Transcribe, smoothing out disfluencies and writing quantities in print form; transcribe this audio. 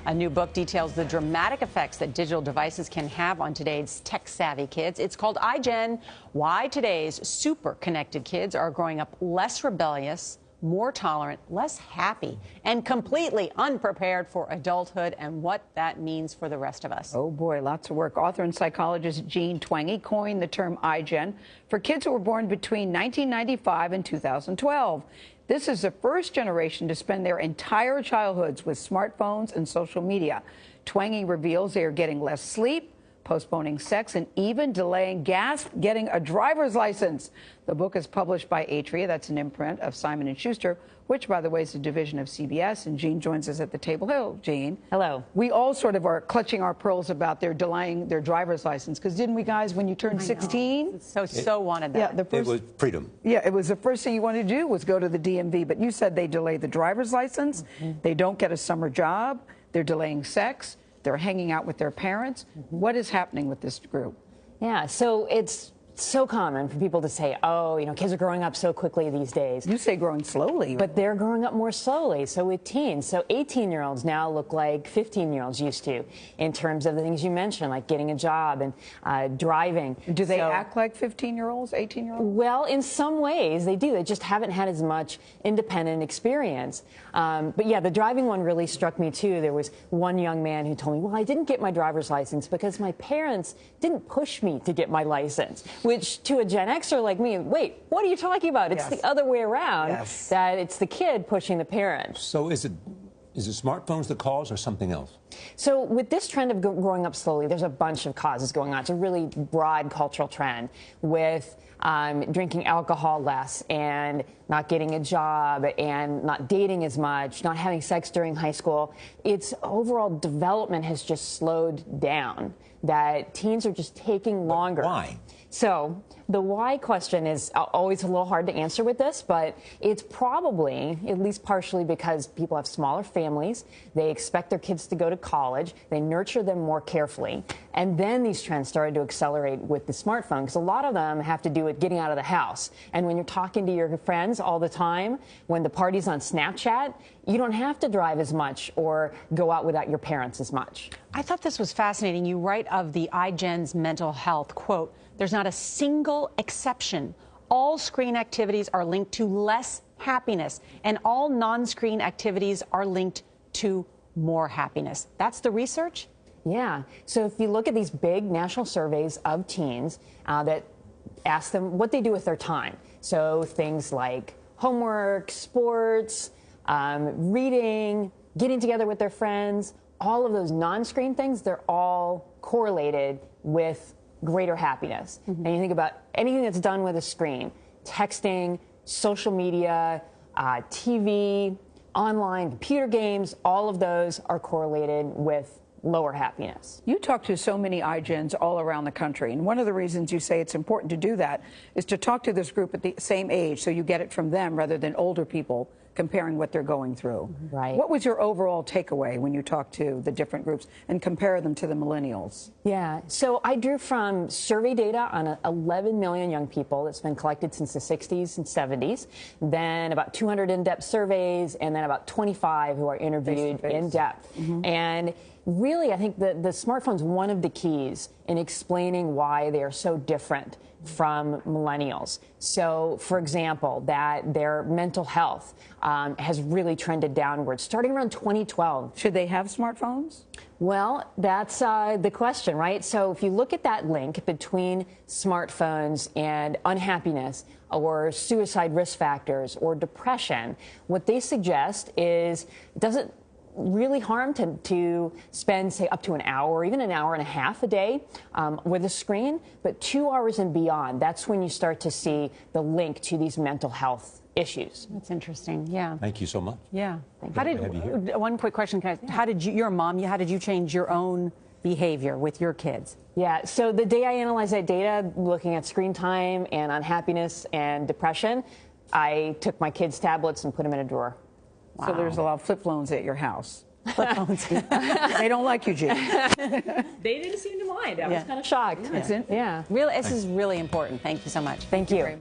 A new book details the dramatic effects that digital devices can have on today's tech-savvy kids. It's called iGen, Why Today's Super-Connected Kids Are Growing Up Less Rebellious, More Tolerant, Less Happy, and Completely Unprepared for Adulthood, and what that means for the rest of us. Oh boy, lots of work. Author and psychologist Jean Twenge coined the term iGen for kids who were born between 1995 and 2012. This is the first generation to spend their entire childhoods with smartphones and social media. Twenge reveals they are getting less sleep, postponing sex, and even delaying getting a driver's license. The book is published by Atria, that's an imprint of Simon & Schuster, which, by the way, is a division of CBS, and Jean joins us at the table. Hello, Jean. Hello. We all sort of are clutching our pearls about their delaying their driver's license, because didn't we, guys, when you turned 16? So wanted that. Yeah, it was freedom. Yeah, it was the first thing you wanted to do was go to the DMV, but you said they delay the driver's license, they don't get a summer job, they're delaying sex, they're hanging out with their parents. What is happening with this group? Yeah, so it's so common for people to say, oh, kids are growing up so quickly these days. You say growing slowly. But they're growing up more slowly. So with teens, so 18-year-olds now look like 15-year-olds used to in terms of the things you mentioned, like getting a job and driving. Do they act like 15-year-olds, 18-year-olds? Well, in some ways they do. They just haven't had as much independent experience. But yeah, the driving one really struck me too. There was one young man who told me, well, I didn't get my driver's license because my parents didn't push me to get my license. Which to a Gen Xer like me, wait, what are you talking about? It's the other way around, that it's the kid pushing the parent. So is it smartphones the cause or something else? So with this trend of growing up slowly, there's a bunch of causes going on. It's a really broad cultural trend with drinking alcohol less and not getting a job and not dating as much, not having sex during high school. Its overall development has just slowed down, that teens are just taking longer. But why? So the why question is always a little hard to answer with this, but it's probably, at least partially, because people have smaller families, they expect their kids to go to college, they nurture them more carefully, and then these trends started to accelerate with the smartphone, because a lot of them have to do with getting out of the house. And when you're talking to your friends all the time, when the party's on Snapchat, you don't have to drive as much or go out without your parents as much. I thought this was fascinating. You write of the iGen's mental health, quote, there's not a single exception. All screen activities are linked to less happiness, and all non-screen activities are linked to more happiness. That's the research? Yeah. So if you look at these big national surveys of teens that ask them what they do with their time, so things like homework, sports, reading, getting together with their friends, all of those non-screen things, they're all correlated with greater happiness. And you think about anything that's done with a screen, texting, social media, TV, online, computer games, all of those are correlated with lower happiness. You talk to so many iGens all around the country, and one of the reasons you say it's important to do that is to talk to this group at the same age, so you get it from them rather than older people comparing what they're going through. Right. What was your overall takeaway when you talked to the different groups and compare them to the millennials? Yeah, so I drew from survey data on 11 million young people that's been collected since the 60s and 70s, then about 200 in-depth surveys, and then about 25 who are interviewed in depth. And really, I think the smartphone's one of the keys in explaining why they are so different from millennials. So, for example, that their mental health has really trended downward, starting around 2012. Should they have smartphones? Well, that's the question, right? So if you look at that link between smartphones and unhappiness or suicide risk factors or depression, what they suggest is it doesn't really harm to spend, say, up to an hour or even an hour and a half a day with a screen, but 2 hours and beyond, that's when you start to see the link to these mental health issues. That's interesting. Yeah. Thank you so much. Yeah. One quick question, how did you, you're a mom, how did you change your own behavior with your kids? Yeah, so the day I analyzed that data, looking at screen time and unhappiness and depression, I took my kids' tablets and put them in a drawer. Wow. So there's a lot of flip phones at your house. Flip phones. They don't like you, Jean. They didn't seem to mind. I was kind of shocked. Yeah. Yeah. Really, this is really important. Thank you so much. Thank you.